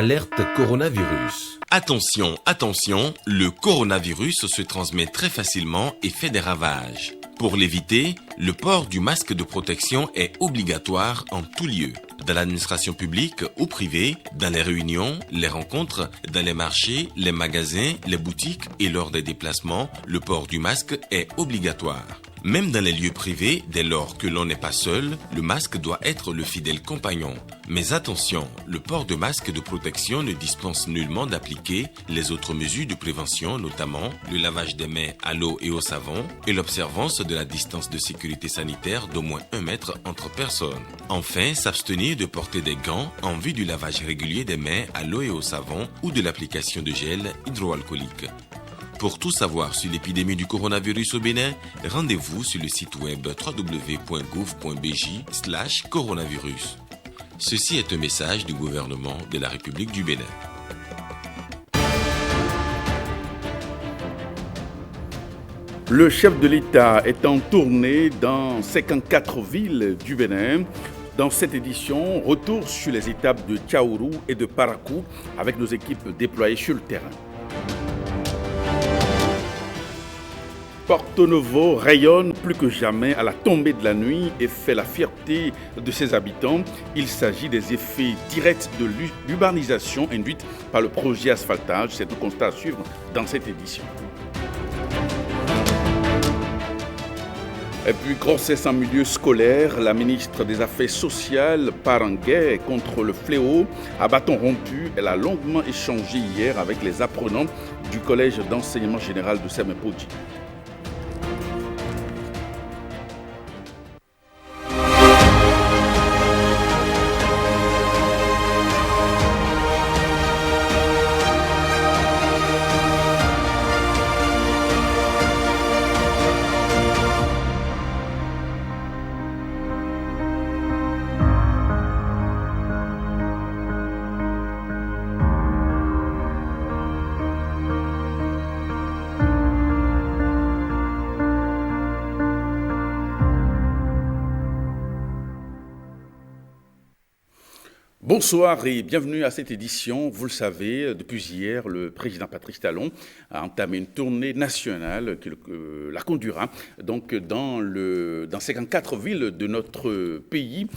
Alerte coronavirus. Attention, attention, le coronavirus se transmet très facilement et fait des ravages. Pour l'éviter, le port du masque de protection est obligatoire en tout lieu. Dans l'administration publique ou privée, dans les réunions, les rencontres, dans les marchés, les magasins, les boutiques et lors des déplacements, le port du masque est obligatoire. Même dans les lieux privés, dès lors que l'on n'est pas seul, le masque doit être le fidèle compagnon. Mais attention, le port de masque de protection ne dispense nullement d'appliquer les autres mesures de prévention, notamment le lavage des mains à l'eau et au savon et l'observance de la distance de sécurité sanitaire d'au moins 1 mètre entre personnes. Enfin, s'abstenir de porter des gants en vue du lavage régulier des mains à l'eau et au savon ou de l'application de gel hydroalcoolique. Pour tout savoir sur l'épidémie du coronavirus au Bénin, rendez-vous sur le site web www.gouv.bj/coronavirus. Ceci est un message du gouvernement de la République du Bénin. Le chef de l'État est en tournée dans 54 villes du Bénin. Dans cette édition, retour sur les étapes de Tchaourou et de Parakou avec nos équipes déployées sur le terrain. Porto Novo rayonne plus que jamais à la tombée de la nuit et fait la fierté de ses habitants. Il s'agit des effets directs de l'urbanisation induite par le projet asphaltage. C'est un constat à suivre dans cette édition. Et puis, grossesse en milieu scolaire, la ministre des Affaires sociales part en guerre contre le fléau. À bâton rompu, elle a longuement échangé hier avec les apprenants du collège d'enseignement général de Semepodji. Bonsoir et bienvenue à cette édition. Vous le savez, depuis hier, le président Patrice Talon a entamé une tournée nationale qui la conduira donc dans 54 villes de notre pays.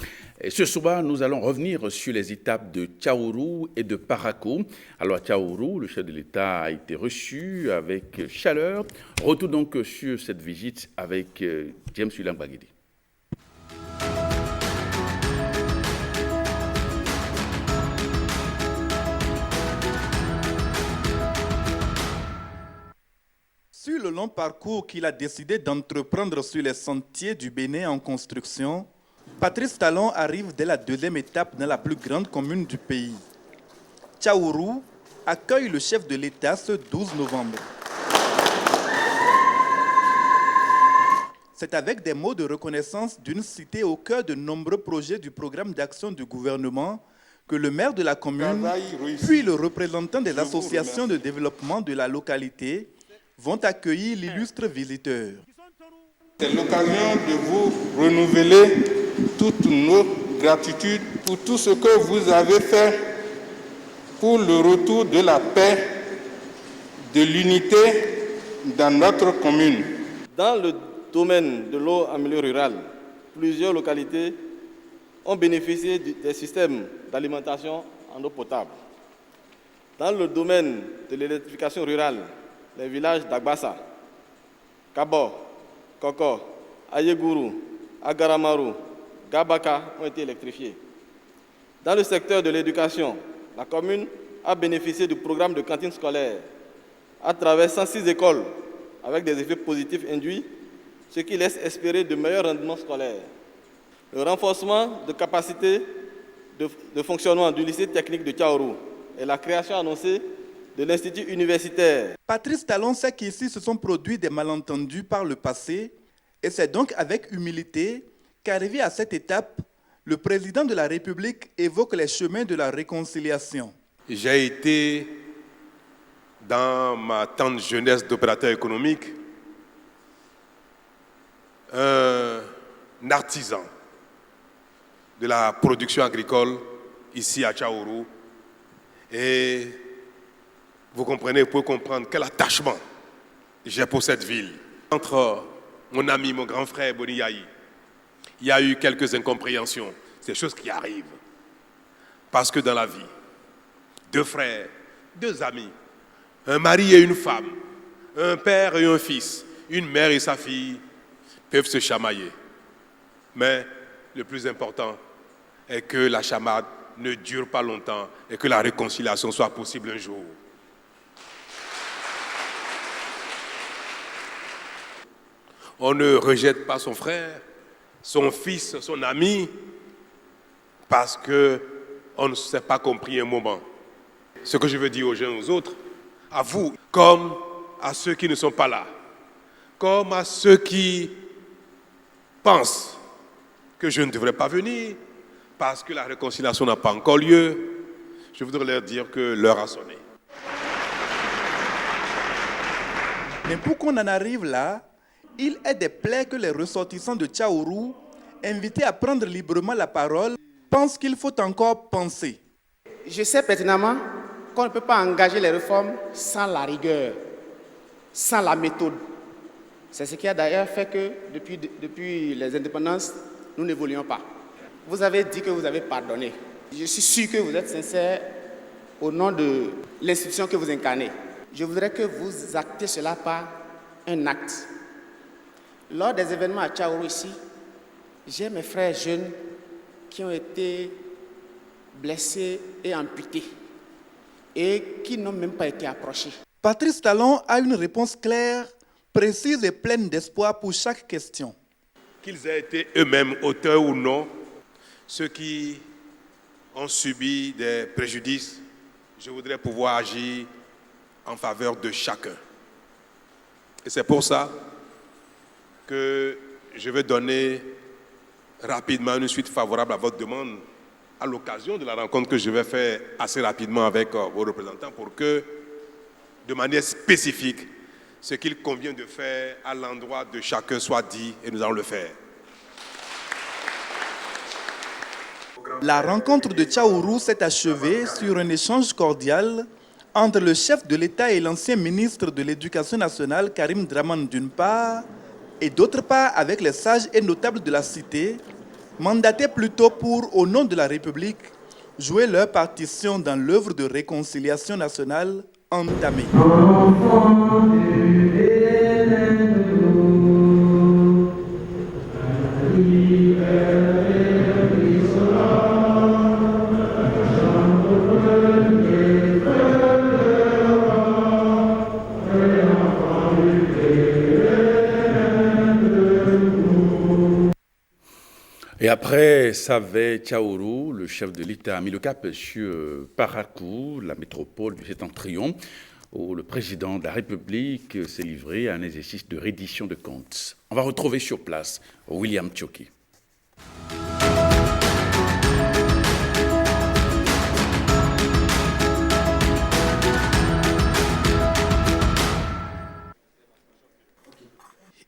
Et ce soir, nous allons revenir sur les étapes de Tchaourou et de Parakou. Alors à Tchaourou, le chef de l'État a été reçu avec chaleur. Retour donc sur cette visite avec James William Baguedi. Sur le long parcours qu'il a décidé d'entreprendre sur les sentiers du Bénin en construction, Patrice Talon arrive dès la deuxième étape dans la plus grande commune du pays. Tchaourou accueille le chef de l'État ce 12 novembre. C'est avec des mots de reconnaissance d'une cité au cœur de nombreux projets du programme d'action du gouvernement que le maire de la commune, puis le représentant des associations de développement de la localité, vont accueillir l'illustre visiteur. C'est l'occasion de vous renouveler toute notre gratitude pour tout ce que vous avez fait pour le retour de la paix, de l'unité dans notre commune. Dans le domaine de l'eau en milieu rural, plusieurs localités ont bénéficié des systèmes d'alimentation en eau potable. Dans le domaine de l'électrification rurale, les villages d'Agbassa, Kabo, Koko, Ayeguru, Agaramaru, Gabaka ont été électrifiés. Dans le secteur de l'éducation, la commune a bénéficié du programme de cantine scolaire à travers 106 écoles avec des effets positifs induits, ce qui laisse espérer de meilleurs rendements scolaires. Le renforcement de capacités de fonctionnement du lycée technique de Tchaourou et la création annoncée de l'Institut universitaire. Patrice Talon sait qu'ici se sont produits des malentendus par le passé et c'est donc avec humilité qu'arrivé à cette étape, le président de la République évoque les chemins de la réconciliation. J'ai été, dans ma tendre jeunesse d'opérateur économique, un artisan de la production agricole ici à Tchaourou. Et vous comprenez, vous pouvez comprendre quel attachement j'ai pour cette ville. Entre mon ami, mon grand frère Boni Yayi, il y a eu quelques incompréhensions. C'est des choses qui arrivent. Parce que dans la vie, deux frères, deux amis, un mari et une femme, un père et un fils, une mère et sa fille peuvent se chamailler. Mais le plus important est que la chamade ne dure pas longtemps et que la réconciliation soit possible un jour. On ne rejette pas son frère, son fils, son ami, parce qu'on ne s'est pas compris un moment. Ce que je veux dire aux uns et aux autres, à vous, comme à ceux qui ne sont pas là, comme à ceux qui pensent que je ne devrais pas venir parce que la réconciliation n'a pas encore lieu, je voudrais leur dire que l'heure a sonné. Mais pour qu'on en arrive là, il est des plaies que les ressortissants de Tchaourou, invités à prendre librement la parole, pensent qu'il faut encore penser. Je sais pertinemment qu'on ne peut pas engager les réformes sans la rigueur, sans la méthode. C'est ce qui a d'ailleurs fait que depuis les indépendances, nous n'évoluons pas. Vous avez dit que vous avez pardonné. Je suis sûr que vous êtes sincère au nom de l'institution que vous incarnez. Je voudrais que vous actez cela par un acte. Lors des événements à Tchaourou ici, j'ai mes frères jeunes qui ont été blessés et amputés et qui n'ont même pas été approchés. Patrice Talon a une réponse claire, précise et pleine d'espoir pour chaque question. Qu'ils aient été eux-mêmes auteurs ou non, ceux qui ont subi des préjudices, je voudrais pouvoir agir en faveur de chacun. Et c'est pour ça que je vais donner rapidement une suite favorable à votre demande à l'occasion de la rencontre que je vais faire assez rapidement avec vos représentants pour que, de manière spécifique, ce qu'il convient de faire à l'endroit de chacun soit dit et nous allons le faire. La rencontre de Tchaourou s'est achevée sur un échange cordial entre le chef de l'État et l'ancien ministre de l'Éducation nationale, Karim Dramane, d'une part, et d'autre part avec les sages et notables de la cité, mandatés plutôt pour, au nom de la République, jouer leur partition dans l'œuvre de réconciliation nationale entamée. Et après Savé Tchaourou, le chef de l'État a mis le cap sur Parakou, la métropole du Septentrion, où le président de la République s'est livré à un exercice de reddition de comptes. On va retrouver sur place William Tchoki.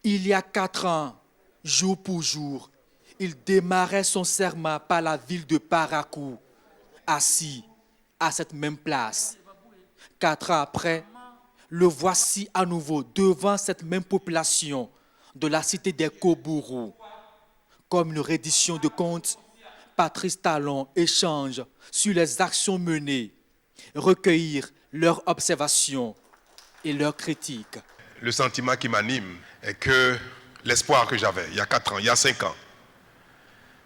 Il y a 4 ans, jour pour jour, il démarrait son serment par la ville de Parakou, assis à cette même place. 4 ans après, le voici à nouveau devant cette même population de la cité des Kobourou. Comme une reddition de comptes, Patrice Talon échange sur les actions menées, recueillir leurs observations et leurs critiques. Le sentiment qui m'anime est que l'espoir que j'avais il y a 4 ans, il y a 5 ans,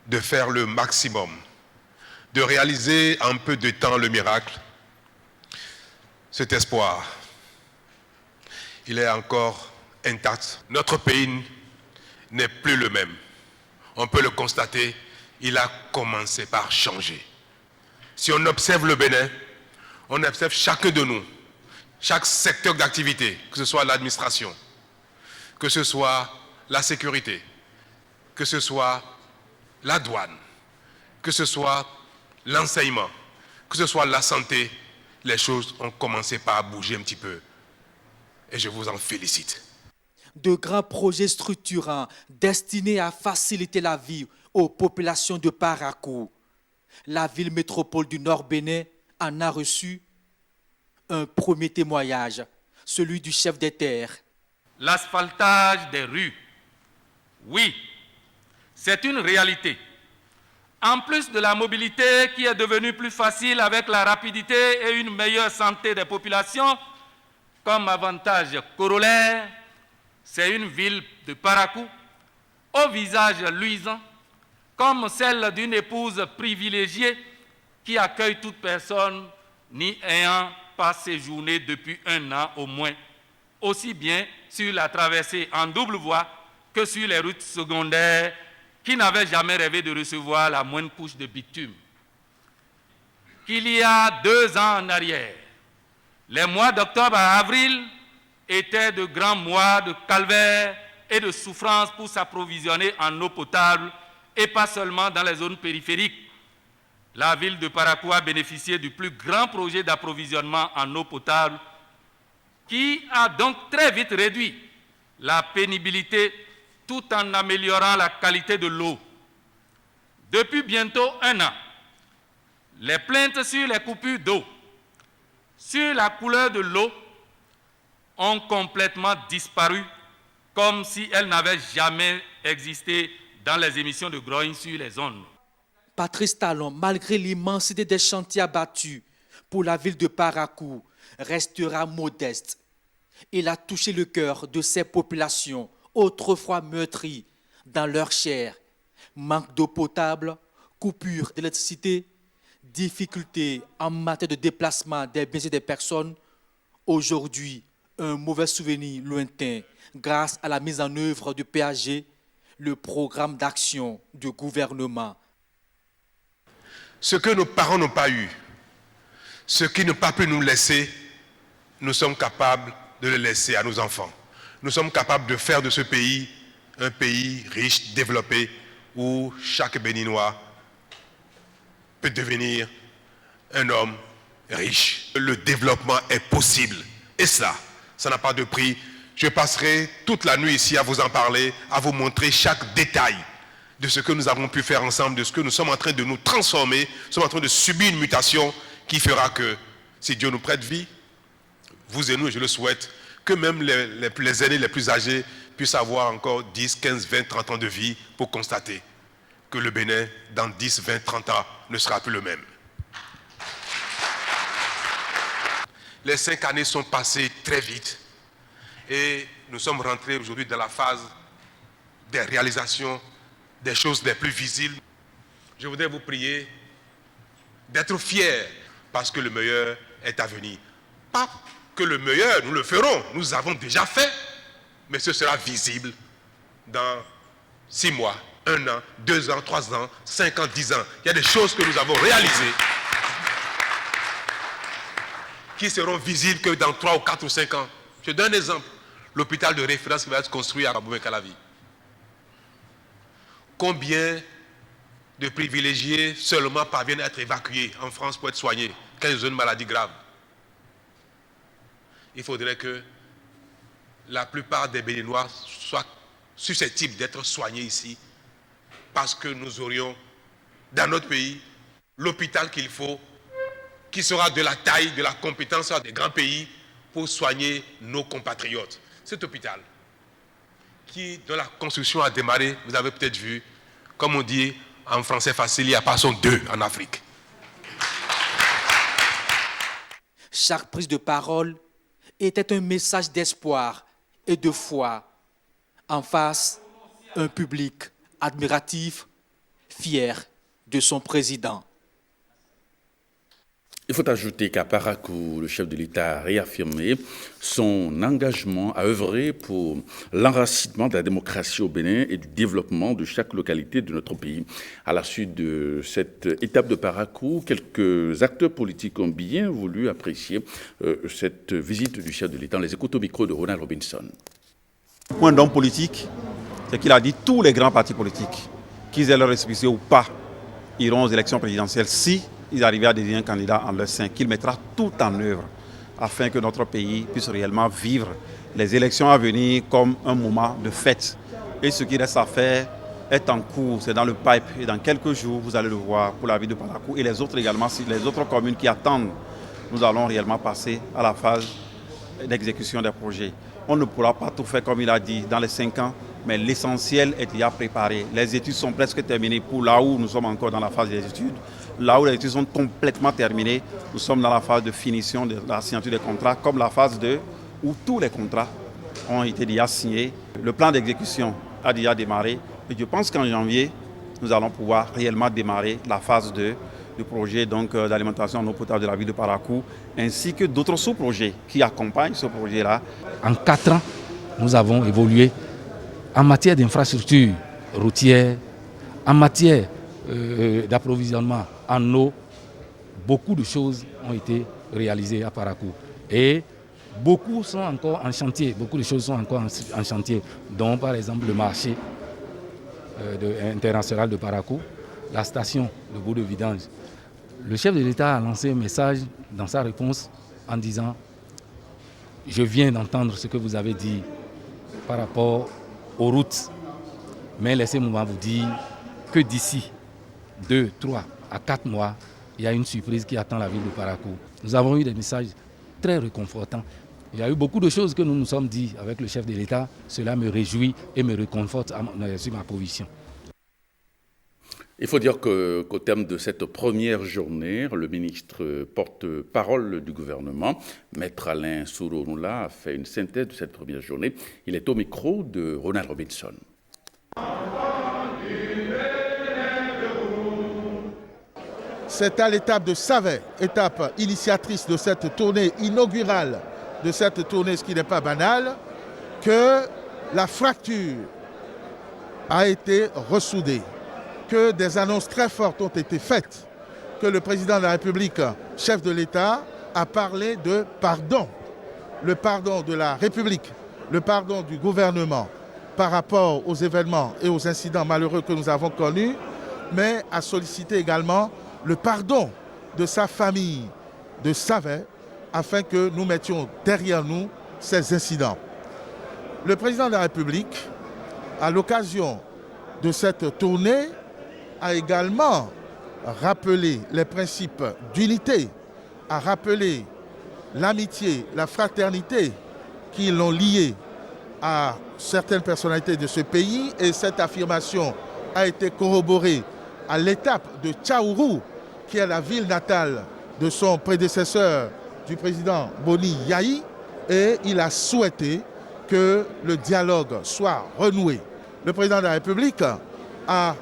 de faire le maximum, de réaliser en peu de temps le miracle, cet espoir, il est encore intact. Notre pays n'est plus le même. On peut le constater, il a commencé par changer. Si on observe le Bénin, on observe chacun de nous, chaque secteur d'activité, que ce soit l'administration, que ce soit la sécurité, que ce soit la douane, que ce soit l'enseignement, que ce soit la santé, les choses ont commencé par bouger un petit peu. Et je vous en félicite. De grands projets structurants destinés à faciliter la vie aux populations de Parakou. La ville métropole du Nord Bénin en a reçu Un premier témoignage, celui du chef des terres. L'asphaltage des rues, oui, c'est une réalité. En plus de la mobilité qui est devenue plus facile avec la rapidité et une meilleure santé des populations, comme avantage corollaire, c'est une ville de Parakou, au visage luisant, comme celle d'une épouse privilégiée qui accueille toute personne n'y ayant pas séjourné depuis 1 an au moins, aussi bien sur la traversée en double voie que sur les routes secondaires qui n'avaient jamais rêvé de recevoir la moindre couche de bitume. Qu'il y a 2 ans en arrière, les mois d'octobre à avril étaient de grands mois de calvaire et de souffrance pour s'approvisionner en eau potable et pas seulement dans les zones périphériques. La ville de Parakou a bénéficié du plus grand projet d'approvisionnement en eau potable qui a donc très vite réduit la pénibilité tout en améliorant la qualité de l'eau. Depuis bientôt 1 an, les plaintes sur les coupures d'eau, sur la couleur de l'eau, ont complètement disparu, comme si elles n'avaient jamais existé dans les émissions de grogne sur les ondes. Patrice Talon, malgré l'immensité des chantiers abattus pour la ville de Parakou, restera modeste. Il a touché le cœur de ces populations autrefois meurtries dans leur chair. Manque d'eau potable, coupure d'électricité, difficultés en matière de déplacement des biens et des personnes. Aujourd'hui, un mauvais souvenir lointain grâce à la mise en œuvre du PAG, le programme d'action du gouvernement. Ce que nos parents n'ont pas eu, ce qu'ils n'ont pas pu nous laisser, nous sommes capables de le laisser à nos enfants. Nous sommes capables de faire de ce pays un pays riche, développé, où chaque Béninois peut devenir un homme riche. Le développement est possible. Et ça n'a pas de prix. Je passerai toute la nuit ici à vous en parler, à vous montrer chaque détail de ce que nous avons pu faire ensemble, de ce que nous sommes en train de nous transformer, nous sommes en train de subir une mutation qui fera que, si Dieu nous prête vie, vous et nous, je le souhaite, que même les aînés les plus âgés puissent avoir encore 10, 15, 20, 30 ans de vie pour constater que le Bénin, dans 10, 20, 30 ans, ne sera plus le même. Les 5 années sont passées très vite et nous sommes rentrés aujourd'hui dans la phase des réalisations, des choses les plus visibles. Je voudrais vous prier d'être fiers parce que le meilleur est à venir. Pas que le meilleur, nous le ferons, nous avons déjà fait, mais ce sera visible dans 6 mois, 1 an, 2 ans, 3 ans, 5 ans, 10 ans. Il y a des choses que nous avons réalisées qui seront visibles que dans 3 ou 4 ou 5 ans. Je donne un exemple. L'hôpital de référence qui va être construit à Kaboubé-Calavi. Combien de privilégiés seulement parviennent à être évacués en France pour être soignés quand ils ont une maladie grave? Il faudrait que la plupart des Béninois soient susceptibles d'être soignés ici parce que nous aurions dans notre pays l'hôpital qu'il faut, qui sera de la taille, de la compétence des grands pays pour soigner nos compatriotes. Cet hôpital dont la construction a démarré, vous avez peut-être vu, comme on dit en français facile, il n'y a pas son 2 en Afrique. Chaque prise de parole était un message d'espoir et de foi. En face, un public admiratif, fier de son président. Il faut ajouter qu'à Parakou, le chef de l'État a réaffirmé son engagement à œuvrer pour l'enracinement de la démocratie au Bénin et du développement de chaque localité de notre pays. À la suite de cette étape de Parakou, quelques acteurs politiques ont bien voulu apprécier cette visite du chef de l'État. On les écoute au micro de Ronald Robinson. Le point d'homme politique, c'est qu'il a dit tous les grands partis politiques, qu'ils aient leur récépissé ou pas, iront aux élections présidentielles si ils arrivaient à désigner un candidat en leur sein, qu'il mettra tout en œuvre afin que notre pays puisse réellement vivre les élections à venir comme un moment de fête. Et ce qui reste à faire est en cours, c'est dans le pipe. Et dans quelques jours, vous allez le voir pour la ville de Parakou et les autres également, les autres communes qui attendent nous allons réellement passer à la phase d'exécution des projets. On ne pourra pas tout faire comme il a dit dans les 5 ans, mais l'essentiel est déjà préparé. Les études sont presque terminées pour là où nous sommes encore dans la phase des études. Là où les études sont complètement terminées, nous sommes dans la phase de finition de la signature des contrats, comme la phase 2, où tous les contrats ont été déjà signés. Le plan d'exécution a déjà démarré. Et je pense qu'en janvier, nous allons pouvoir réellement démarrer la phase 2 du projet d'alimentation en eau potable de la ville de Parakou, ainsi que d'autres sous-projets qui accompagnent ce projet-là. En 4 ans, nous avons évolué en matière d'infrastructures routières, en matière d'approvisionnement en eau. Beaucoup de choses ont été réalisées à Parakou. Et beaucoup sont encore en chantier, beaucoup de choses sont encore en chantier, dont par exemple le marché international de Parakou, la station de bout de vidange. Le chef de l'État a lancé un message dans sa réponse en disant « Je viens d'entendre ce que vous avez dit par rapport aux routes, mais laissez-moi vous dire que d'ici 2, 3 à 4 mois, il y a une surprise qui attend la ville de Parakou. » Nous avons eu des messages très réconfortants. Il y a eu beaucoup de choses que nous nous sommes dit avec le chef de l'État. Cela me réjouit et me réconforte sur ma position. Il faut dire qu'au terme de cette première journée, le ministre porte-parole du gouvernement, Maître Alain Sourounoula, a fait une synthèse de cette première journée. Il est au micro de Ronald Robinson. C'est à l'étape de Savet, étape initiatrice de cette tournée inaugurale, de cette tournée, ce qui n'est pas banal, que la fracture a été ressoudée, que des annonces très fortes ont été faites, que le président de la République, chef de l'État, a parlé de pardon. Le pardon de la République, le pardon du gouvernement par rapport aux événements et aux incidents malheureux que nous avons connus, mais a sollicité également le pardon de sa famille, de Savet, afin que nous mettions derrière nous ces incidents. Le président de la République, à l'occasion de cette tournée, a également rappelé les principes d'unité, a rappelé l'amitié, la fraternité qui l'ont lié à certaines personnalités de ce pays, et cette affirmation a été corroborée à l'étape de Tchaourou, qui est la ville natale de son prédécesseur, du président Boni Yahi, et il a souhaité que le dialogue soit renoué. Le président de la République a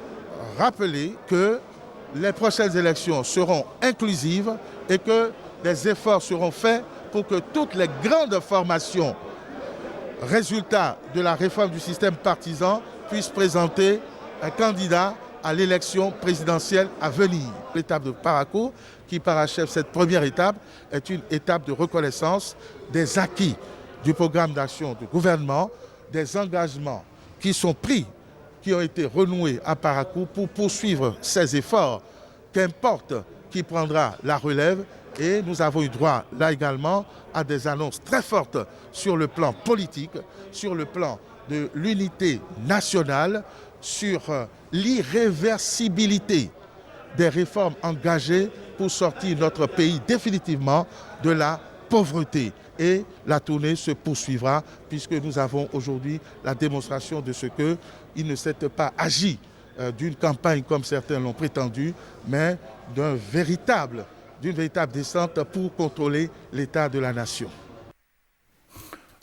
rappelé que les prochaines élections seront inclusives et que des efforts seront faits pour que toutes les grandes formations, résultats de la réforme du système partisan, puissent présenter un candidat à l'élection présidentielle à venir. L'étape de Parakou, qui parachève cette première étape, est une étape de reconnaissance des acquis du programme d'action du gouvernement, des engagements qui sont pris, qui ont été renoués à Parakou pour poursuivre ces efforts, qu'importe qui prendra la relève. Et nous avons eu droit là également à des annonces très fortes sur le plan politique, sur le plan de l'unité nationale, sur l'irréversibilité des réformes engagées pour sortir notre pays définitivement de la pauvreté. Et la tournée se poursuivra puisque nous avons aujourd'hui la démonstration de ce qu'il ne s'est pas agi d'une campagne comme certains l'ont prétendu, mais d'une véritable descente pour contrôler l'état de la nation.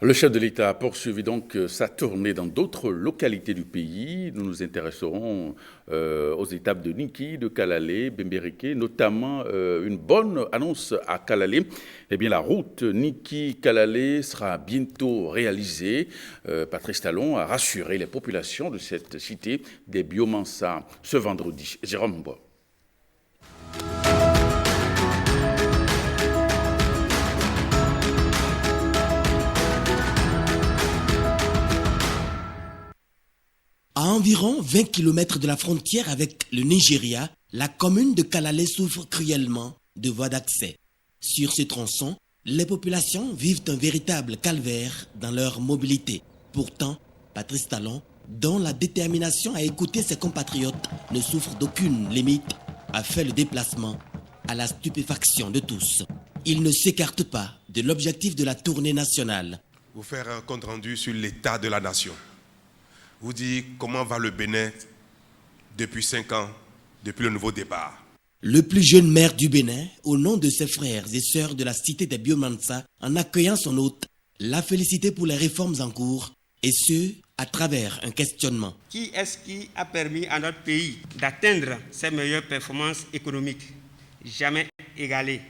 Le chef de l'État a poursuivi donc sa tournée dans d'autres localités du pays. Nous nous intéresserons aux étapes de Niki, de Kalalé, Bembereke, notamment une bonne annonce à Kalalé. Eh bien, la route Niki-Kalalé sera bientôt réalisée. Patrice Talon a rassuré les populations de cette cité des Biomansa ce vendredi. Jérôme Bois. À environ 20 km de la frontière avec le Nigeria, la commune de Kalalé souffre cruellement de voies d'accès. Sur ce tronçon, les populations vivent un véritable calvaire dans leur mobilité. Pourtant, Patrice Talon, dont la détermination à écouter ses compatriotes ne souffre d'aucune limite, a fait le déplacement à la stupéfaction de tous. il ne s'écarte pas de l'objectif de la tournée nationale. Vous faire un compte rendu sur l'état de la nation. Vous dire comment va le Bénin depuis 5 ans, depuis le nouveau départ. Le plus jeune maire du Bénin, au nom de ses frères et sœurs de la cité des Biomansa, en accueillant son hôte, l'a félicité pour les réformes en cours, et ce, à travers un questionnement. Qui est-ce qui a permis à notre pays d'atteindre ses meilleures performances économiques, jamais égalées?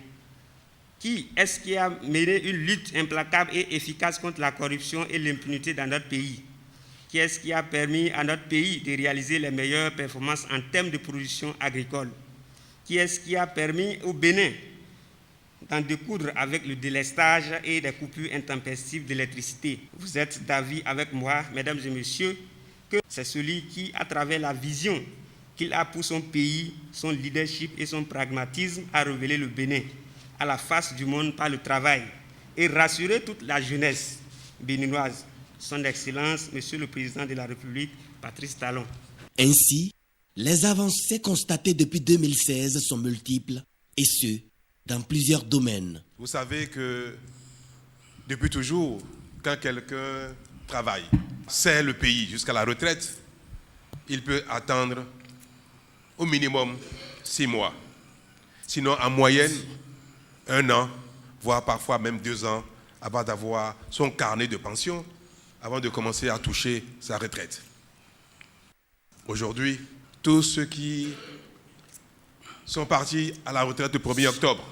Qui est-ce qui a mené une lutte implacable et efficace contre la corruption et l'impunité dans notre pays? Qui est-ce qui a permis à notre pays de réaliser les meilleures performances en termes de production agricole? Qui est-ce qui a permis au Bénin d'en découdre avec le délestage et des coupures intempestives d'électricité? Vous êtes d'avis avec moi, mesdames et messieurs, que c'est celui qui, à travers la vision qu'il a pour son pays, son leadership et son pragmatisme, a révélé le Bénin à la face du monde par le travail et rassurer toute la jeunesse béninoise. Son Excellence, Monsieur le Président de la République, Patrice Talon. Ainsi, les avancées constatées depuis 2016 sont multiples, et ce, dans plusieurs domaines. Vous savez que depuis toujours, quand quelqu'un travaille, sert le pays jusqu'à la retraite, il peut attendre au minimum 6 mois. Sinon, en moyenne, 1 an, voire parfois même 2 ans, avant d'avoir son carnet de pension, avant de commencer à toucher sa retraite. Aujourd'hui, tous ceux qui sont partis à la retraite le 1er octobre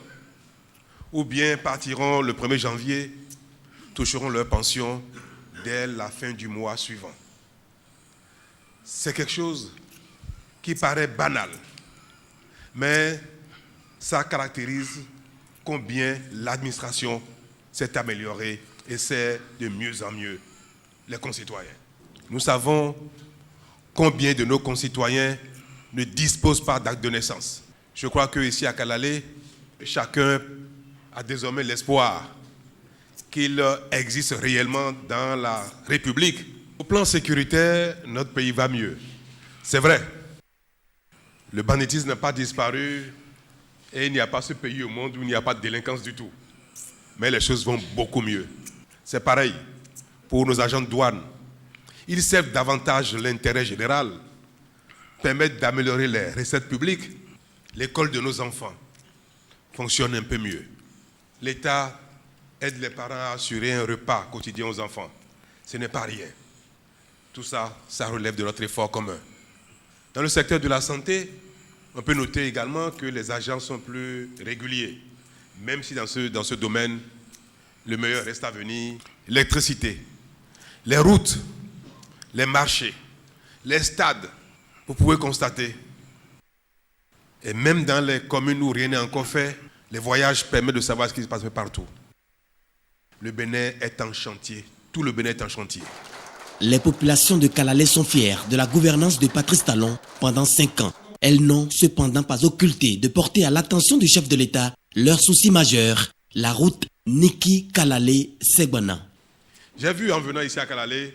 ou bien partiront le 1er janvier toucheront leur pension dès la fin du mois suivant. C'est quelque chose qui paraît banal, mais ça caractérise combien l'administration s'est améliorée et sert de mieux en mieux les concitoyens. Nous savons combien de nos concitoyens ne disposent pas d'acte de naissance. Je crois qu'ici à Kalalé, chacun a désormais l'espoir qu'il existe réellement dans la République. Au plan sécuritaire, notre pays va mieux. C'est vrai, le banditisme n'a pas disparu et il n'y a pas ce pays au monde où il n'y a pas de délinquance du tout. Mais les choses vont beaucoup mieux. C'est pareil pour nos agents de douane. Ils servent davantage l'intérêt général, permettent d'améliorer les recettes publiques. L'école de nos enfants fonctionne un peu mieux. L'État aide les parents à assurer un repas quotidien aux enfants. Ce n'est pas rien. Tout ça, ça relève de notre effort commun. Dans le secteur de la santé, on peut noter également que les agents sont plus réguliers, même si dans ce domaine, le meilleur reste à venir. L'électricité, les routes, les marchés, les stades, vous pouvez constater. Et même dans les communes où rien n'est encore fait, les voyages permettent de savoir ce qui se passe partout. Le Bénin est en chantier. Tout le Bénin est en chantier. Les populations de Kalalé sont fières de la gouvernance de Patrice Talon pendant 5 ans. Elles n'ont cependant pas occulté de porter à l'attention du chef de l'État leur souci majeur, la route Niki-Kalalé-Segbana. J'ai vu en venant ici à Kalalé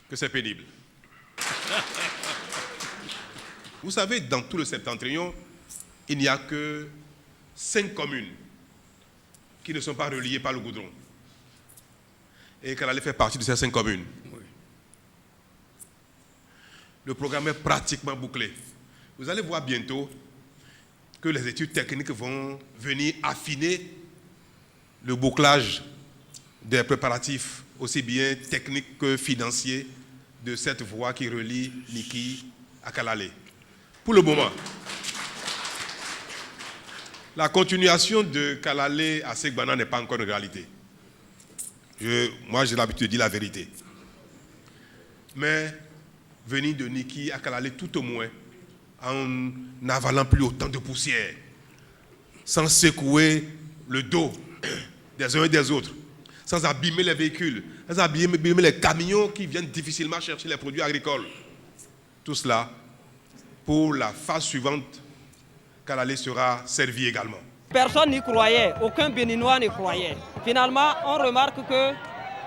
que c'est pénible. Vous savez, dans tout le septentrion, il n'y a que 5 communes qui ne sont pas reliées par le goudron. Et Kalalé fait partie de ces 5 communes. Oui. Le programme est pratiquement bouclé. Vous allez voir bientôt que les études techniques vont venir affiner le bouclage des préparatifs, aussi bien techniques que financiers, de cette voie qui relie Niki à Kalalé. Pour le moment, la continuation de Kalalé à Segbana n'est pas encore une réalité. Moi, j'ai l'habitude de dire la vérité. Mais venir de Niki à Kalalé, tout au moins, en n'avalant plus autant de poussière, sans secouer le dos des uns et des autres, sans abîmer les véhicules, sans abîmer les camions qui viennent difficilement chercher les produits agricoles. Tout cela, pour la phase suivante, Kalalé sera servi également. Personne n'y croyait, aucun Béninois n'y croyait. Finalement, on remarque que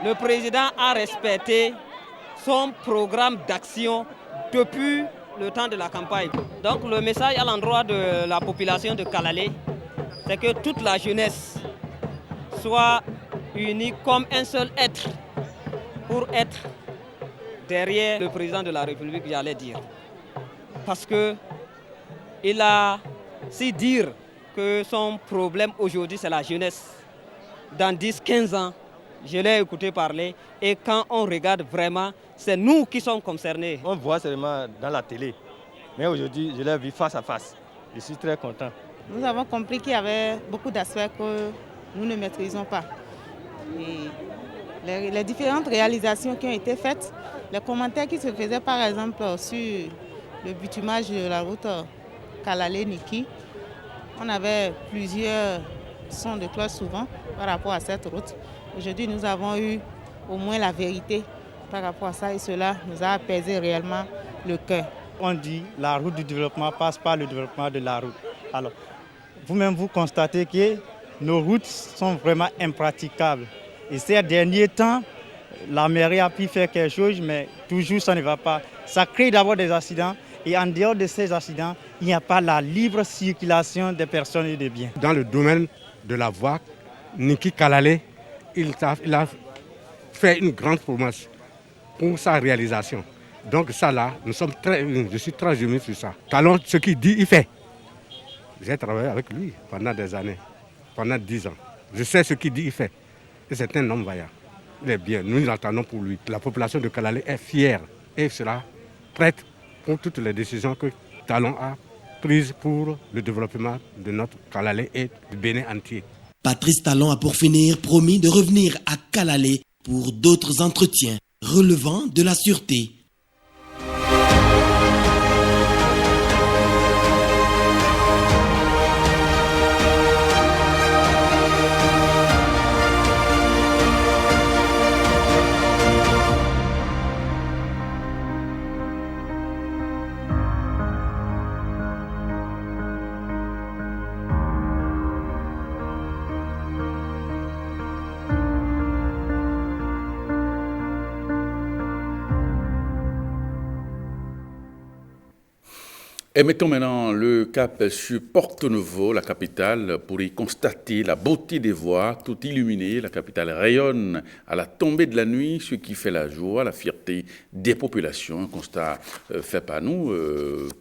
le président a respecté son programme d'action depuis le temps de la campagne. Donc le message à l'endroit de la population de Kalalé, c'est que toute la jeunesse soient unis comme un seul être pour être derrière le président de la République, j'allais dire. Parce que il a si dire que son problème aujourd'hui c'est la jeunesse. Dans 10-15 ans, je l'ai écouté parler et quand on regarde vraiment, c'est nous qui sommes concernés. On voit seulement dans la télé, mais aujourd'hui je l'ai vu face à face. Je suis très content. Nous avons compris qu'il y avait beaucoup d'aspects que nous ne maîtrisons pas. Et les différentes réalisations qui ont été faites, les commentaires qui se faisaient par exemple sur le bitumage de la route Kalale-Niki, on avait plusieurs sons de cloche souvent par rapport à cette route. Aujourd'hui, nous avons eu au moins la vérité par rapport à ça et cela nous a apaisé réellement le cœur. On dit la route du développement passe par le développement de la route. Alors, vous-même, vous constatez que nos routes sont vraiment impraticables. Et ces derniers temps, la mairie a pu faire quelque chose, mais toujours ça ne va pas. Ça crée d'abord des accidents et en dehors de ces accidents, il n'y a pas la libre circulation des personnes et des biens. Dans le domaine de la voie, Niki Kalale, il a fait une grande promesse pour sa réalisation. Donc ça là, je suis très ému sur ça. Talon, ce qu'il dit, il fait. J'ai travaillé avec lui pendant des années, pendant 10 ans. Je sais ce qu'il dit, il fait. Et c'est un homme vaillant. Il est bien, nous l'attendons pour lui. La population de Kalale est fière et sera prête pour toutes les décisions que Talon a prises pour le développement de notre Kalale et du Bénin entier. Patrice Talon a pour finir promis de revenir à Kalale pour d'autres entretiens relevant de la sûreté. Et mettons maintenant le cap sur Porto-Novo, la capitale, pour y constater la beauté des voies, tout illuminées. La capitale rayonne à la tombée de la nuit, ce qui fait la joie, la fierté des populations. Un constat fait par nous,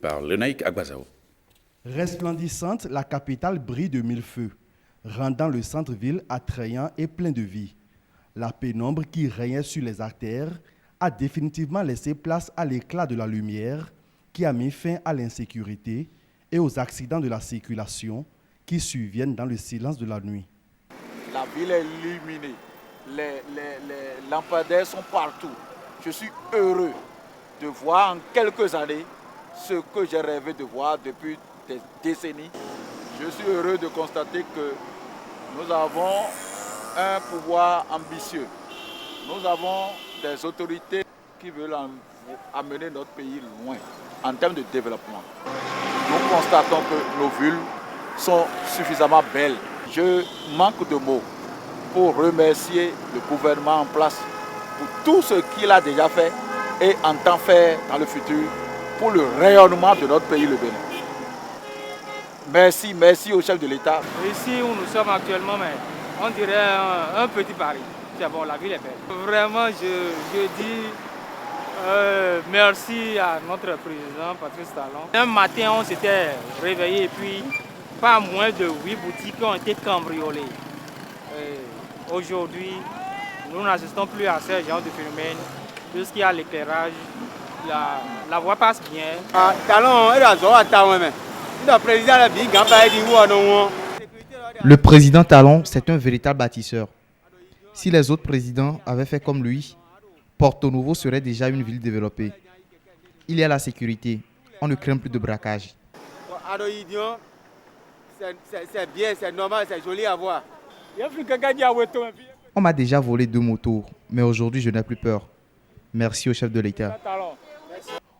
par Lenaïk Agbazao. Resplendissante, la capitale brille de mille feux, rendant le centre-ville attrayant et plein de vie. La pénombre qui régnait sur les artères a définitivement laissé place à l'éclat de la lumière, qui a mis fin à l'insécurité et aux accidents de la circulation qui surviennent dans le silence de la nuit. La ville est illuminée, les lampadaires sont partout. Je suis heureux de voir en quelques années ce que j'ai rêvé de voir depuis des décennies. Je suis heureux de constater que nous avons un pouvoir ambitieux. Nous avons des autorités qui veulent amener notre pays loin en termes de développement. Nous constatons que nos villes sont suffisamment belles. Je manque de mots pour remercier le gouvernement en place pour tout ce qu'il a déjà fait et entend faire dans le futur pour le rayonnement de notre pays, le Bénin. Merci au chef de l'État. Ici où nous sommes actuellement, mais on dirait un petit Paris. C'est bon, la ville est belle. Vraiment, je dis merci à notre président Patrice Talon. Un matin, on s'était réveillé et puis pas moins de 8 boutiques ont été cambriolées. Aujourd'hui, nous n'assistons plus à ce genre de phénomène puisqu'il y a l'éclairage, la voie passe bien. Le président Talon, c'est un véritable bâtisseur. Si les autres présidents avaient fait comme lui, Porto-Novo serait déjà une ville développée. Il y a la sécurité. On ne craint plus de braquage. C'est bien, c'est normal, c'est joli à voir. On m'a déjà volé 2 motos, mais aujourd'hui je n'ai plus peur. Merci au chef de l'État.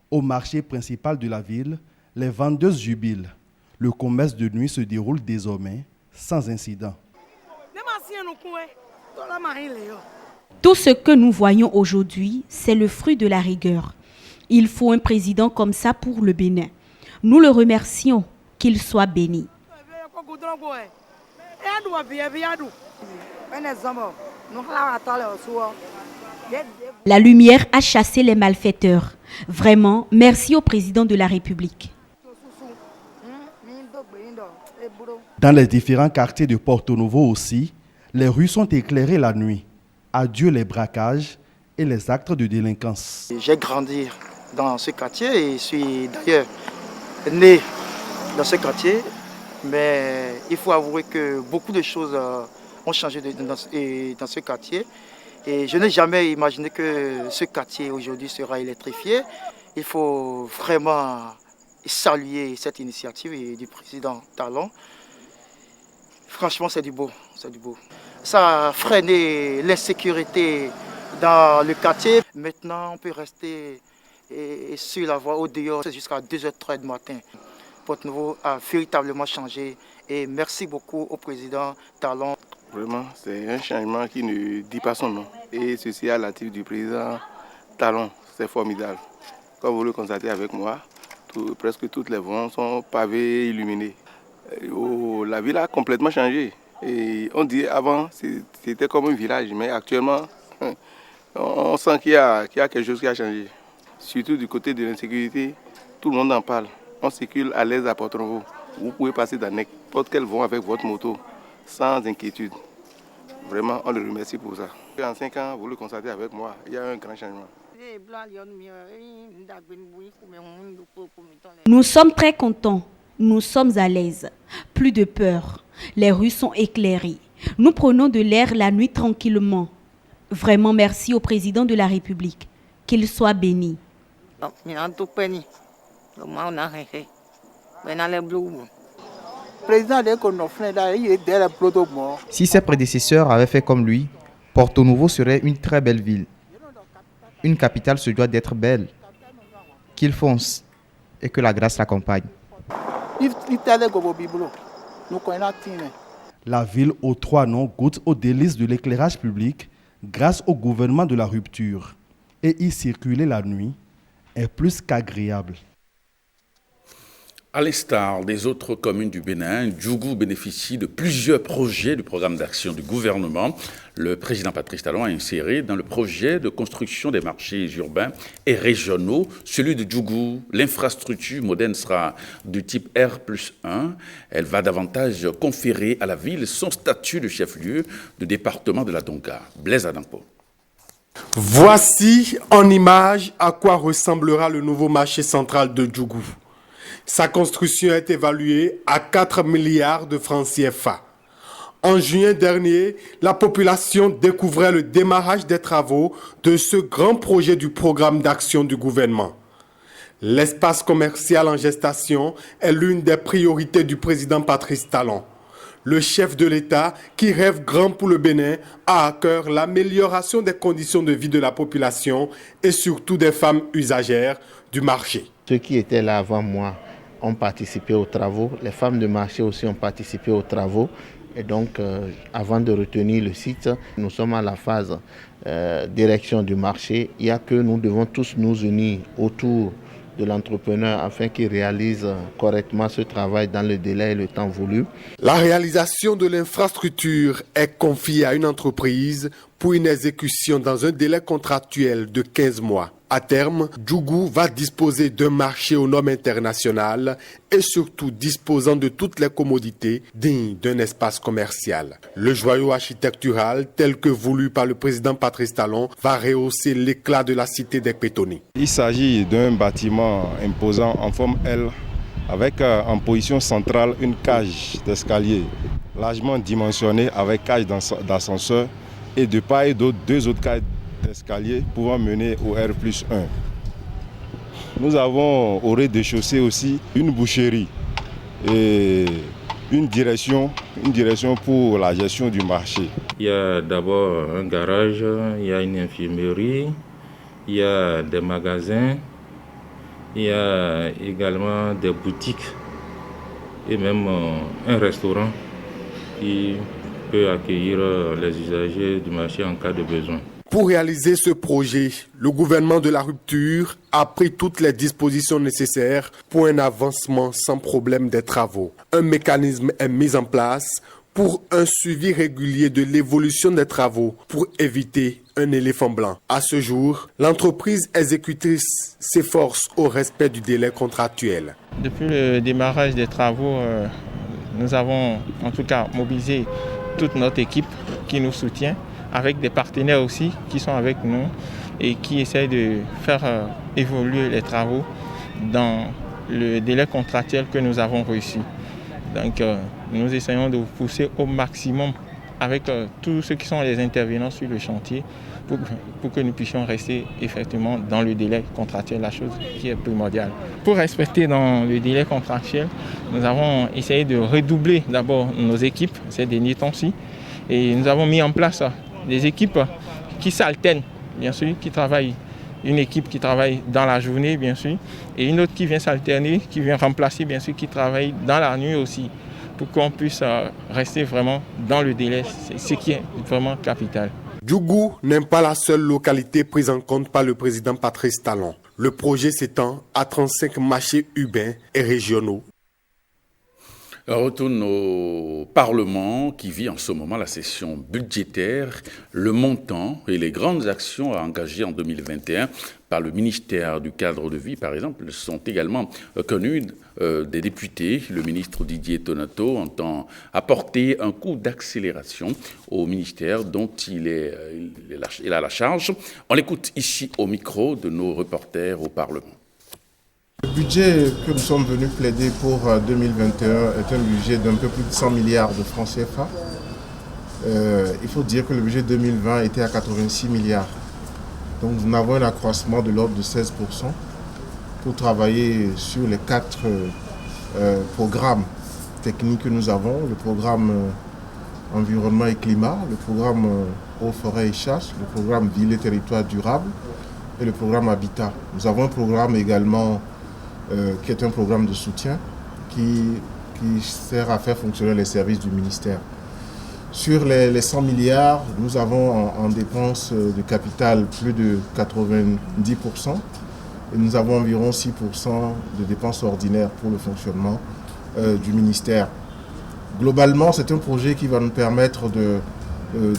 Au marché principal de la ville, les vendeuses jubilent. Le commerce de nuit se déroule désormais sans incident. Tout ce que nous voyons aujourd'hui, c'est le fruit de la rigueur. Il faut un président comme ça pour le Bénin. Nous le remercions, qu'il soit béni. La lumière a chassé les malfaiteurs. Vraiment, merci au président de la République. Dans les différents quartiers de Porto Novo aussi, les rues sont éclairées la nuit. Adieu les braquages et les actes de délinquance. J'ai grandi dans ce quartier et suis d'ailleurs né dans ce quartier, mais il faut avouer que beaucoup de choses ont changé dans ce quartier. Et je n'ai jamais imaginé que ce quartier aujourd'hui sera électrifié. Il faut vraiment saluer cette initiative du président Talon. Franchement, c'est du beau, c'est du beau. Ça a freiné l'insécurité dans le quartier. Maintenant, on peut rester sur la voie au dehors jusqu'à 2h30 du matin. Porto Novo a véritablement changé et merci beaucoup au président Talon. Vraiment, c'est un changement qui ne dit pas son nom. Et ceci à l'actif du président Talon, c'est formidable. Comme vous le constatez avec moi, presque toutes les voies sont pavées, illuminées. La ville a complètement changé. Et on dit avant, c'était comme un village, mais actuellement, on sent qu'il y a quelque chose qui a changé. Surtout du côté de l'insécurité, tout le monde en parle. On circule à l'aise à Porto Novo. Vous pouvez passer dans n'importe quelle voie avec votre moto, sans inquiétude. Vraiment, on le remercie pour ça. En 5 ans, vous le constatez avec moi, il y a un grand changement. Nous sommes très contents, nous sommes à l'aise, plus de peur. Les rues sont éclairées. Nous prenons de l'air la nuit tranquillement. Vraiment merci au président de la République. Qu'il soit béni. Si ses prédécesseurs avaient fait comme lui, Porto Novo serait une très belle ville. Une capitale se doit d'être belle. Qu'il fonce et que la grâce l'accompagne. La ville aux 3 noms goûte aux délices de l'éclairage public grâce au gouvernement de la rupture. Et y circuler la nuit est plus qu'agréable. À l'instar des autres communes du Bénin, Djougou bénéficie de plusieurs projets du programme d'action du gouvernement. Le président Patrice Talon a inséré dans le projet de construction des marchés urbains et régionaux celui de Djougou. L'infrastructure moderne sera du type R+1. Elle va davantage conférer à la ville son statut de chef-lieu de département de la Donga. Blaise Adampo. Voici en image à quoi ressemblera le nouveau marché central de Djougou. Sa construction est évaluée à 4 milliards de francs CFA. En juin dernier, la population découvrait le démarrage des travaux de ce grand projet du programme d'action du gouvernement. L'espace commercial en gestation est l'une des priorités du président Patrice Talon. Le chef de l'État, qui rêve grand pour le Bénin, a à cœur l'amélioration des conditions de vie de la population et surtout des femmes usagères du marché. Ceux qui étaient là avant moi ont participé aux travaux. Les femmes de marché aussi ont participé aux travaux. Et donc, avant de retenir le site, nous sommes à la phase direction du marché. Il y a que nous devons tous nous unir autour de l'entrepreneur afin qu'il réalise correctement ce travail dans le délai et le temps voulu. La réalisation de l'infrastructure est confiée à une entreprise pour une exécution dans un délai contractuel de 15 mois. À terme, Djougou va disposer d'un marché aux normes internationales et surtout disposant de toutes les commodités dignes d'un espace commercial. Le joyau architectural, tel que voulu par le président Patrice Talon, va rehausser l'éclat de la cité des Pétoni. Il s'agit d'un bâtiment imposant en forme L, avec en position centrale une cage d'escalier largement dimensionnée avec cage d'ascenseur et de part et d'autre 2 autres cages d'escalier pouvant mener au R+1. Nous avons au rez-de-chaussée aussi une boucherie et une direction pour la gestion du marché. Il y a d'abord un garage, il y a une infirmerie, il y a des magasins, il y a également des boutiques et même un restaurant qui peut accueillir les usagers du marché en cas de besoin. Pour réaliser ce projet, le gouvernement de la rupture a pris toutes les dispositions nécessaires pour un avancement sans problème des travaux. Un mécanisme est mis en place pour un suivi régulier de l'évolution des travaux pour éviter un éléphant blanc. À ce jour, l'entreprise exécutrice s'efforce au respect du délai contractuel. Depuis le démarrage des travaux, nous avons en tout cas mobilisé toute notre équipe qui nous soutient, avec des partenaires aussi qui sont avec nous et qui essayent de faire évoluer les travaux dans le délai contractuel que nous avons reçu. Donc nous essayons de pousser au maximum avec tous ceux qui sont les intervenants sur le chantier pour que nous puissions rester effectivement dans le délai contractuel, la chose qui est primordiale. Pour respecter dans le délai contractuel, nous avons essayé de redoubler d'abord nos équipes ces derniers temps-ci et nous avons mis en place des équipes qui s'alternent, bien sûr, qui travaillent. Une équipe qui travaille dans la journée, bien sûr, et une autre qui vient s'alterner, qui vient remplacer, bien sûr, qui travaille dans la nuit aussi, pour qu'on puisse rester vraiment dans le délai, c'est ce qui est vraiment capital. Djougou n'est pas la seule localité prise en compte par le président Patrice Talon. Le projet s'étend à 35 marchés urbains et régionaux. On retourne au Parlement qui vit en ce moment la session budgétaire. Le montant et les grandes actions à engager en 2021 par le ministère du cadre de vie, par exemple, sont également connus des députés. Le ministre Didier Tonato entend apporter un coup d'accélération au ministère dont il a la charge. On l'écoute ici au micro de nos reporters au Parlement. Le budget que nous sommes venus plaider pour 2021 est un budget d'un peu plus de 100 milliards de francs CFA. Il faut dire que le budget 2020 était à 86 milliards. Donc nous avons un accroissement de l'ordre de 16% pour travailler sur les 4 programmes techniques que nous avons. Le programme environnement et climat, le programme eau, forêt et chasse, le programme ville et territoire durable et le programme habitat. Nous avons un programme également qui est un programme de soutien qui sert à faire fonctionner les services du ministère. Sur les 100 milliards, nous avons en dépenses de capital plus de 90% et nous avons environ 6% de dépenses ordinaires pour le fonctionnement du ministère. Globalement, c'est un projet qui va nous permettre de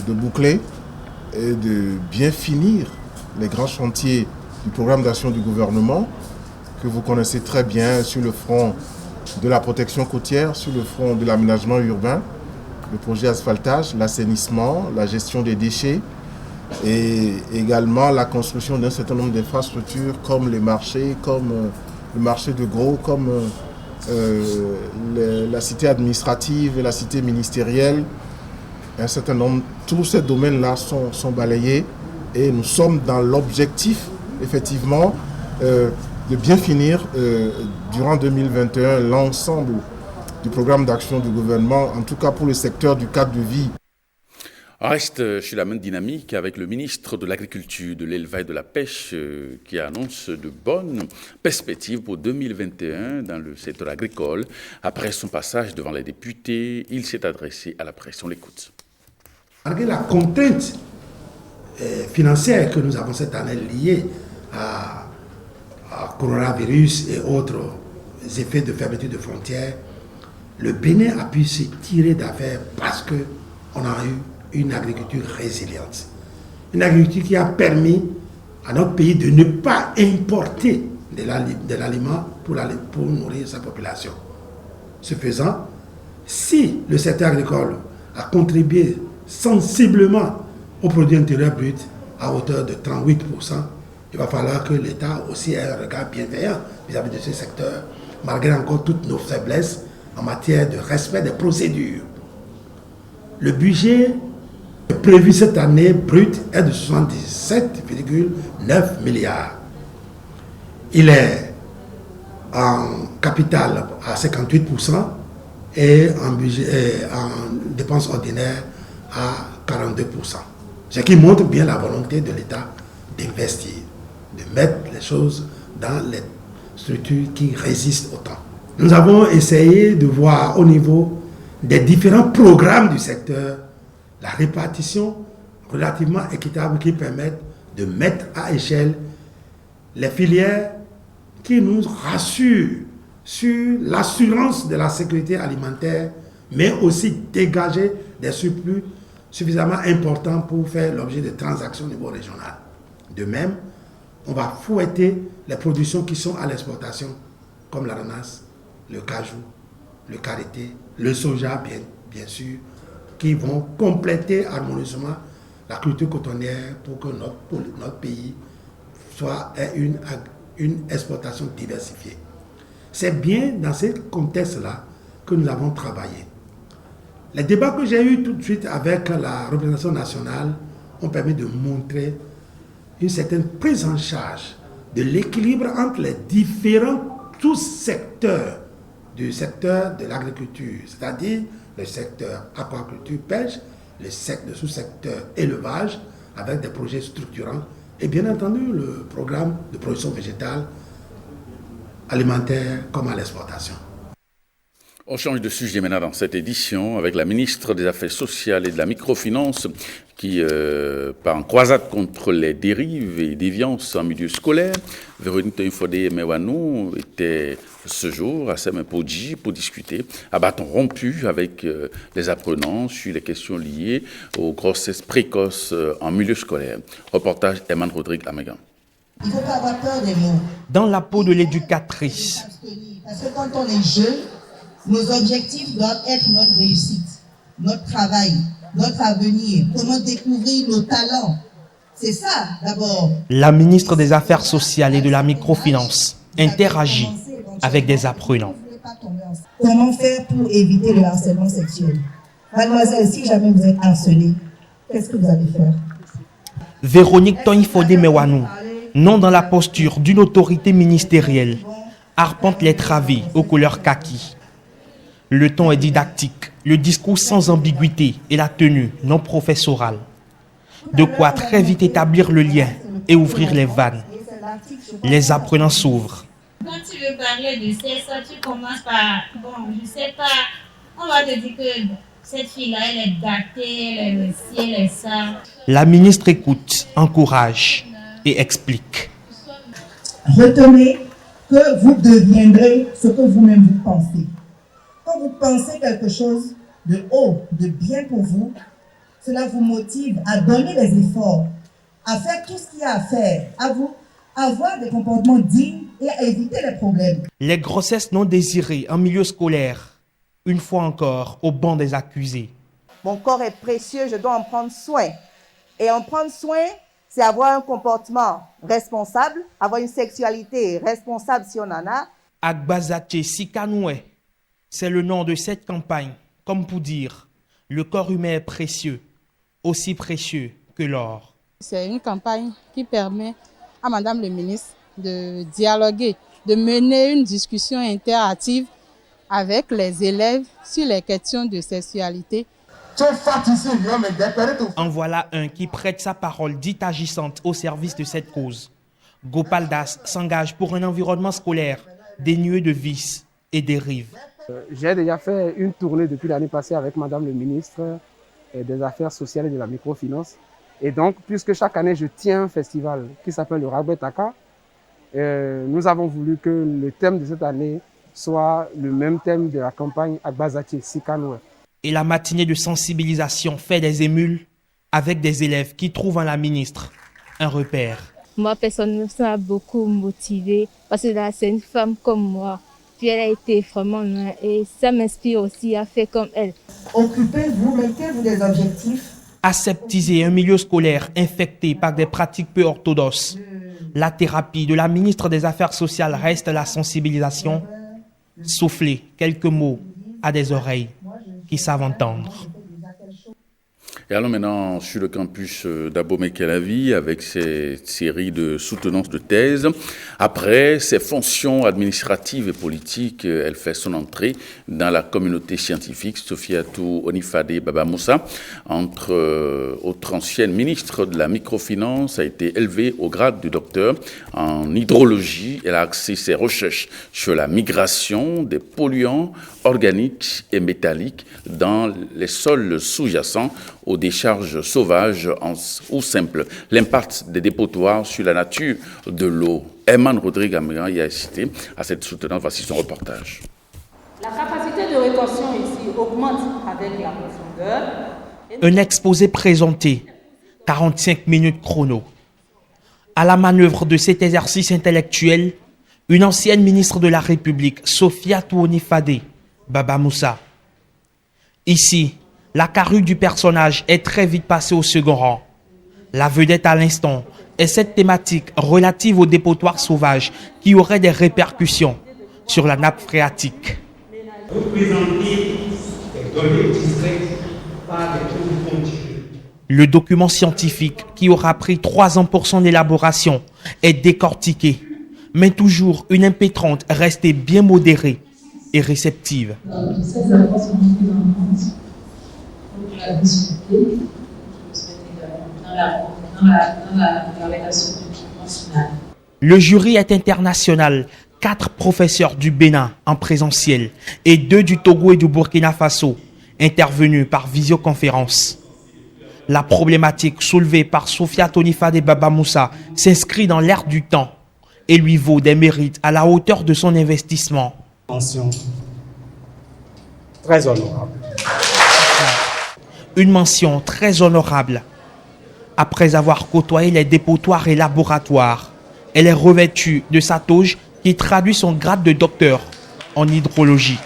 boucler et de bien finir les grands chantiers du programme d'action du gouvernement que vous connaissez très bien sur le front de la protection côtière, sur le front de l'aménagement urbain, le projet asphaltage, l'assainissement, la gestion des déchets et également la construction d'un certain nombre d'infrastructures comme les marchés, comme le marché de gros, comme la cité administrative et la cité ministérielle. Un certain nombre, tous ces domaines-là sont balayés et nous sommes dans l'objectif, effectivement, de bien finir durant 2021 l'ensemble du programme d'action du gouvernement, en tout cas pour le secteur du cadre de vie. On reste chez la même dynamique avec le ministre de l'Agriculture, de l'Élevage et de la Pêche qui annonce de bonnes perspectives pour 2021 dans le secteur agricole. Après son passage devant les députés, il s'est adressé à la presse. On l'écoute. Malgré la contrainte financière que nous avons cette année liée à coronavirus et autres effets de fermeture de frontières, le Bénin a pu se tirer d'affaire parce qu'on a eu une agriculture résiliente. Une agriculture qui a permis à notre pays de ne pas importer de l'aliment pour nourrir sa population. Ce faisant, si le secteur agricole a contribué sensiblement au produit intérieur brut à hauteur de 38%, il va falloir que l'État aussi ait un regard bienveillant vis-à-vis de ce secteur, malgré encore toutes nos faiblesses en matière de respect des procédures. Le budget prévu cette année brut est de 77,9 milliards. Il est en capital à 58% et en dépenses ordinaires à 42%. Ce qui montre bien la volonté de l'État d'investir, de mettre les choses dans les structures qui résistent au temps. Nous avons essayé de voir au niveau des différents programmes du secteur la répartition relativement équitable qui permettent de mettre à échelle les filières qui nous rassurent sur l'assurance de la sécurité alimentaire, mais aussi dégager des surplus suffisamment importants pour faire l'objet de transactions au niveau régional. De même, on va fouetter les productions qui sont à l'exportation, comme l'ananas, le cajou, le karité, le soja, bien sûr, qui vont compléter harmonieusement la culture cotonnière pour que notre pays soit une exportation diversifiée. C'est bien dans ce contexte-là que nous avons travaillé. Les débats que j'ai eus tout de suite avec la représentation nationale ont permis de montrer une certaine prise en charge de l'équilibre entre les différents sous-secteurs du secteur de l'agriculture, c'est-à-dire le secteur aquaculture, pêche, le sous-secteur élevage, avec des projets structurants, et bien entendu le programme de production végétale, alimentaire comme à l'exportation. On change de sujet maintenant dans cette édition avec la ministre des Affaires sociales et de la microfinance qui part en croisade contre les dérives et déviances en milieu scolaire. Véronique Toinfodé-Mewanou était ce jour à Semempodji pour discuter à bâton rompu avec les apprenants sur les questions liées aux grossesses précoces en milieu scolaire. Reportage Eman Rodrigue Amegan. Il ne faut pas avoir peur des mots. Dans la peau de l'éducatrice. Parce que quand on est jeune, nos objectifs doivent être notre réussite, notre travail, notre avenir, comment découvrir nos talents. C'est ça, d'abord. La ministre des Affaires sociales et de la microfinance interagit avec des apprenants. Comment faire pour éviter le harcèlement sexuel? Mademoiselle, si jamais vous êtes harcelée, qu'est-ce que vous allez faire? Véronique Toinfodé-Mewanou, non dans la posture d'une autorité ministérielle, arpente les travées aux couleurs kaki. Le ton est didactique, le discours sans ambiguïté et la tenue non professorale. De quoi très vite établir le lien et ouvrir les vannes. Les apprenants s'ouvrent. Quand tu veux parler de sexe, tu commences par, bon, je sais pas, on va te dire que cette fille-là, elle est gâtée, elle est ci, elle est ça. La ministre écoute, encourage et explique. Retenez que vous deviendrez ce que vous-même vous pensez. Quand vous pensez quelque chose de haut, de bien pour vous, cela vous motive à donner les efforts, à faire tout ce qu'il y a à faire, à vous avoir des comportements dignes et à éviter les problèmes. Les grossesses non désirées en milieu scolaire, une fois encore, au banc des accusés. Mon corps est précieux, je dois en prendre soin. Et en prendre soin, c'est avoir un comportement responsable, avoir une sexualité responsable si on en a. Agbazache Sikanoué, c'est le nom de cette campagne, comme pour dire, le corps humain est précieux, aussi précieux que l'or. C'est une campagne qui permet à Madame le ministre de dialoguer, de mener une discussion interactive avec les élèves sur les questions de sexualité. En voilà un qui prête sa parole dite agissante au service de cette cause. Gopal Das s'engage pour un environnement scolaire dénué de vices et dérives. J'ai déjà fait une tournée depuis l'année passée avec Madame le ministre des Affaires sociales et de la microfinance. Et donc, puisque chaque année je tiens un festival qui s'appelle le Ragbetaka, nous avons voulu que le thème de cette année soit le même thème de la campagne Agbazache Sikanoué. Et la matinée de sensibilisation fait des émules avec des élèves qui trouvent en la ministre un repère. Moi, personnellement, ça m'a beaucoup motivée parce que là, c'est une femme comme moi. Puis elle a été vraiment loin et ça m'inspire aussi à faire comme elle. Occupez-vous, mettez-vous des objectifs. Aseptiser un milieu scolaire infecté par des pratiques peu orthodoxes. La thérapie de la ministre des Affaires sociales reste la sensibilisation. Souffler quelques mots à des oreilles qui savent entendre. Et allons maintenant sur le campus d'Abomey-Calavi avec cette série de soutenances de thèse. Après ses fonctions administratives et politiques, elle fait son entrée dans la communauté scientifique. Sofiatou Onifade Baba Moussa, entre autres anciennes ministres de la microfinance, a été élevée au grade de docteur en hydrologie. Elle a axé ses recherches sur la migration des polluants organiques et métalliques dans les sols sous-jacents aux décharges sauvages ou simples, l'impact des dépotoirs sur la nature de l'eau. Eman Rodrigue Amegan y a assisté à cette soutenance. Voici son reportage. La capacité de rétorsion ici augmente avec la profondeur. Un exposé présenté, 45 minutes chrono. À la manœuvre de cet exercice intellectuel, une ancienne ministre de la République, Sofiatou Onifade Baba Moussa. Ici, la carrure du personnage est très vite passée au second rang. La vedette à l'instant est cette thématique relative au dépotoir sauvage qui aurait des répercussions sur la nappe phréatique. Vous présentez des données distraites par des troubles continus. Le document scientifique qui aura pris 3 ans pour son élaboration est décortiqué, mais toujours une impétrante restée bien modérée et réceptive. Ces informations sont prises en compte pour la discuter dans la rédaction du document final. Le jury est international. 4 professeurs du Bénin en présentiel et 2 du Togo et du Burkina Faso intervenus par visioconférence. La problématique soulevée par Sofiatou Onifade Baba Moussa s'inscrit dans l'ère du temps et lui vaut des mérites à la hauteur de son investissement. Mention très honorable. Une mention très honorable. Après avoir côtoyé les dépotoirs et laboratoires, elle est revêtue de sa toge qui traduit son grade de docteur en hydrologie.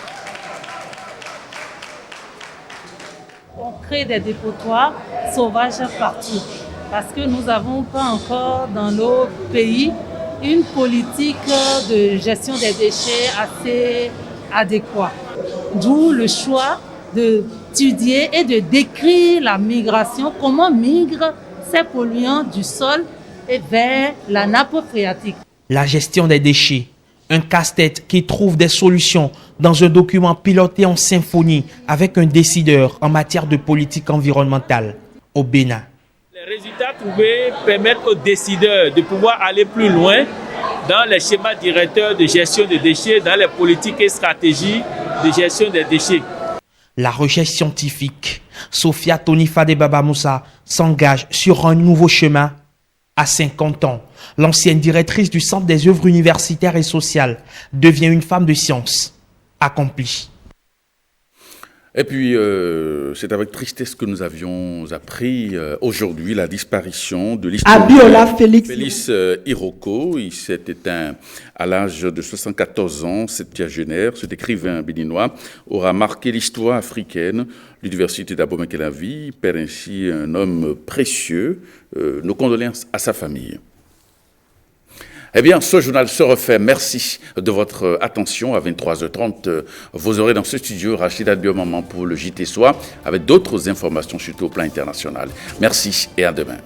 On crée des dépotoirs sauvages partout parce que nous n'avons pas encore dans nos pays une politique de gestion des déchets assez adéquate. D'où le choix d'étudier et de décrire la migration, comment migrent ces polluants du sol et vers la nappe phréatique. La gestion des déchets, un casse-tête qui trouve des solutions dans un document piloté en symphonie avec un décideur en matière de politique environnementale au Bénin. Les résultats trouvés permettent aux décideurs de pouvoir aller plus loin dans les schémas directeurs de gestion des déchets, dans les politiques et stratégies de gestion des déchets. La recherche scientifique, Sofiatou Onifade Baba Moussa s'engage sur un nouveau chemin. À 50 ans, l'ancienne directrice du Centre des œuvres universitaires et sociales devient une femme de science accomplie. Et puis, c'est avec tristesse que nous avions appris aujourd'hui la disparition de l'historien Félix Iroko. Il s'est éteint à l'âge de 74 ans. Septuagénaire, cet écrivain béninois aura marqué l'histoire africaine. L'université d'Abomey-Calavi perd ainsi un homme précieux. Nos condoléances à sa famille. Eh bien, ce journal se refait. Merci de votre attention. À 23h30, vous aurez dans ce studio Rachida Biomaman pour le JT Soir avec d'autres informations, surtout au plan international. Merci et à demain.